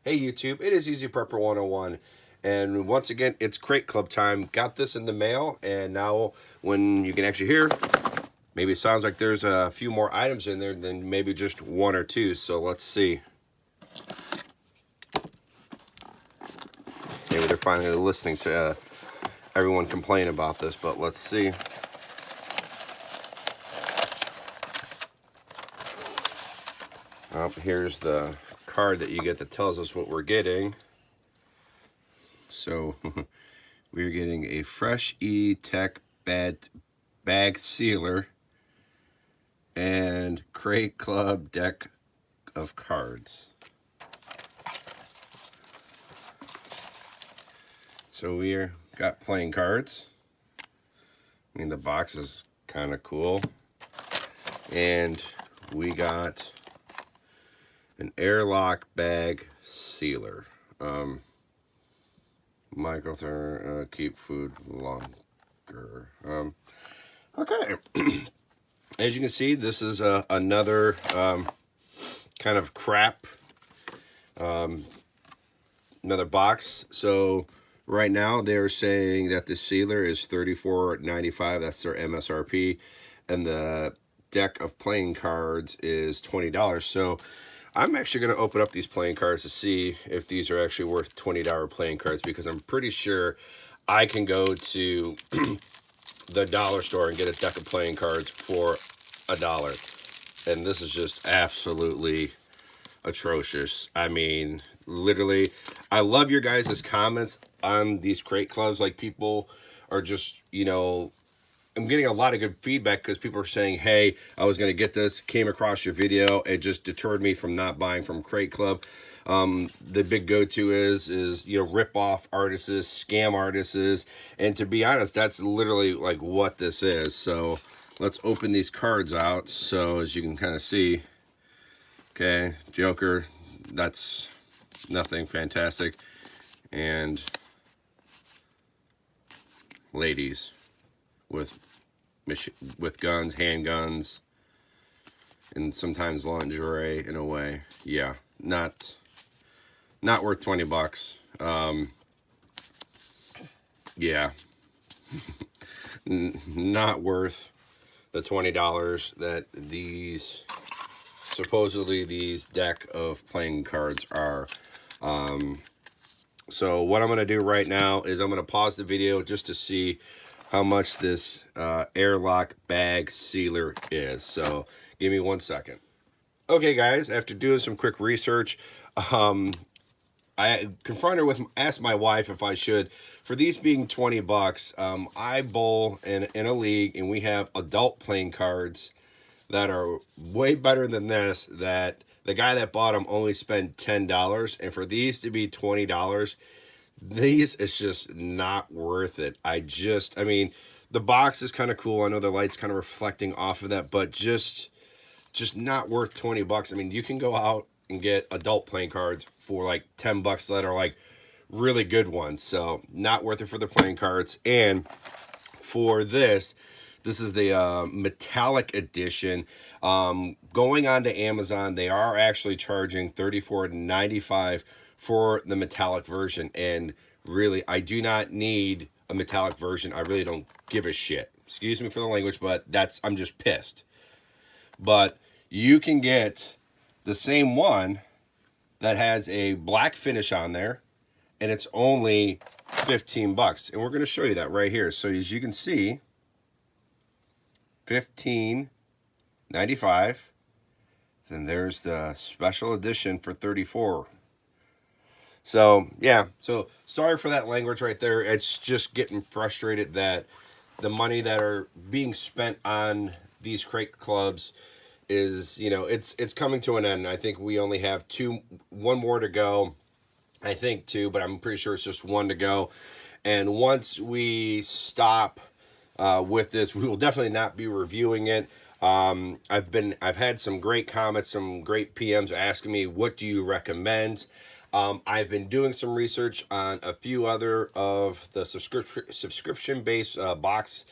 Hey YouTube, it is Easy Prepper 101, and once again, it's Crate Club time. Got this in the mail, and now when you can actually hear, maybe it sounds like there's a few more items in there than maybe just one or two, so let's see. Maybe they're finally listening to everyone complain about this, but let's see. Here's the card that you get that tells us what we're getting. So we're getting a Fresh E-Tech bag sealer and Crate Club deck of cards. So we got playing cards. I mean, the box is kind of cool. And we got an airlock bag sealer. Microtherm, keep food longer. Okay. As you can see, this is another kind of crap, another box. So right now they're saying that the sealer is $34.95. That's their MSRP, and the deck of playing cards is $20. So I'm actually going to open up these playing cards to see if these are actually worth $20 playing cards, because I'm pretty sure I can go to the dollar store and get a deck of playing cards for $1. And this is just absolutely atrocious. I mean, literally, I love your guys' comments on these crate clubs. Like, people are just, you know, I'm getting a lot of good feedback because people are saying, hey, I was going to get this, came across your video, it just deterred me from not buying from Crate Club. The big go-to is you know, rip off artists, scam artists, and to be honest, that's literally like what this is. So let's open these cards out. So as you can kind of see, okay, Joker, that's nothing fantastic, and ladies with guns, handguns, and sometimes lingerie in a way. Yeah, not worth 20 bucks. Yeah, not worth the $20 that these supposedly these deck of playing cards are. So what I'm going to do right now is I'm going to pause the video just to see how much this airlock bag sealer is. So give me 1 second. Okay guys, after doing some quick research, I asked my wife if I should, for these being 20 bucks, I bowl in a league, and we have adult playing cards that are way better than this, that the guy that bought them only spent $10, and for these to be $20, these is just not worth it. I mean, the box is kind of cool. I know the light's kind of reflecting off of that, but just not worth 20 bucks. I mean, you can go out and get adult playing cards for like 10 bucks that are like really good ones. So not worth it for the playing cards. And for this is the metallic edition. Going on to Amazon, they are actually charging $34.95 for the metallic version, and really, I do not need a metallic version. I really don't give a shit. Excuse me for the language, but I'm just pissed. But you can get the same one that has a black finish on there, and it's only 15 bucks. And we're going to show you that right here. So as you can see, $15.95. Then there's the special edition for $34. So yeah, so sorry for that language right there. It's just getting frustrated that the money that are being spent on these crate clubs is, you know, it's coming to an end. I think we only have one more to go. I think two, but I'm pretty sure it's just one to go. And once we stop with this, we will definitely not be reviewing it. I've had some great comments, some great PMs asking me, what do you recommend? I've been doing some research on a few other of the subscription-based box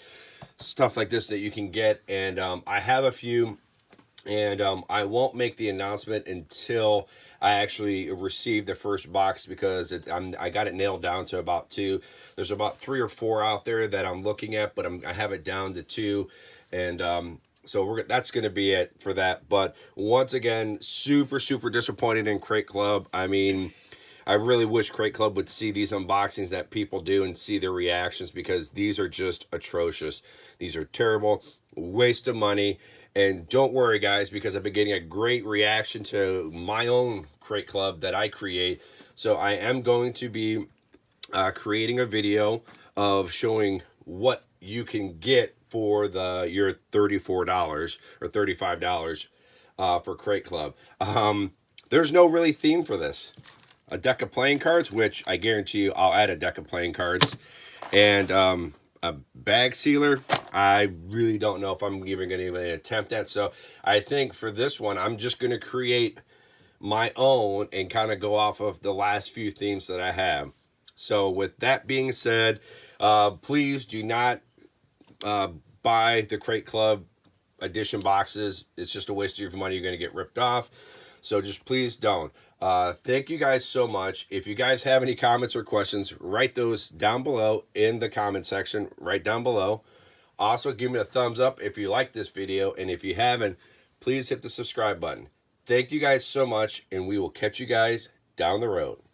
stuff like this that you can get, and I have a few And I won't make the announcement until I actually receive the first box, because I got it nailed down to about 2. There's about 3 or 4 out there that I'm looking at, but I have it down to 2, and so that's going to be it for that. But once again, super disappointed in Crate Club. I mean, I really wish Crate Club would see these unboxings that people do and see their reactions, because these are just atrocious. These are terrible, waste of money. And don't worry, guys, because I've been getting a great reaction to my own Crate Club that I create. So I am going to be creating a video of showing what you can get for your $34 or $35 for Crate Club. There's no really theme for this. A deck of playing cards, which I guarantee you I'll add a deck of playing cards, and a bag sealer. I really don't know if I'm even going to even attempt that. So I think for this one, I'm just going to create my own and kind of go off of the last few themes that I have. So with that being said, please do not buy the Crate Club edition boxes. It's just a waste of your money. You're going to get ripped off. So just please don't. Thank you guys so much. If you guys have any comments or questions, write those down below in the comment section, right down below. Also, give me a thumbs up if you like this video, and if you haven't, please hit the subscribe button. Thank you guys so much, and we will catch you guys down the road.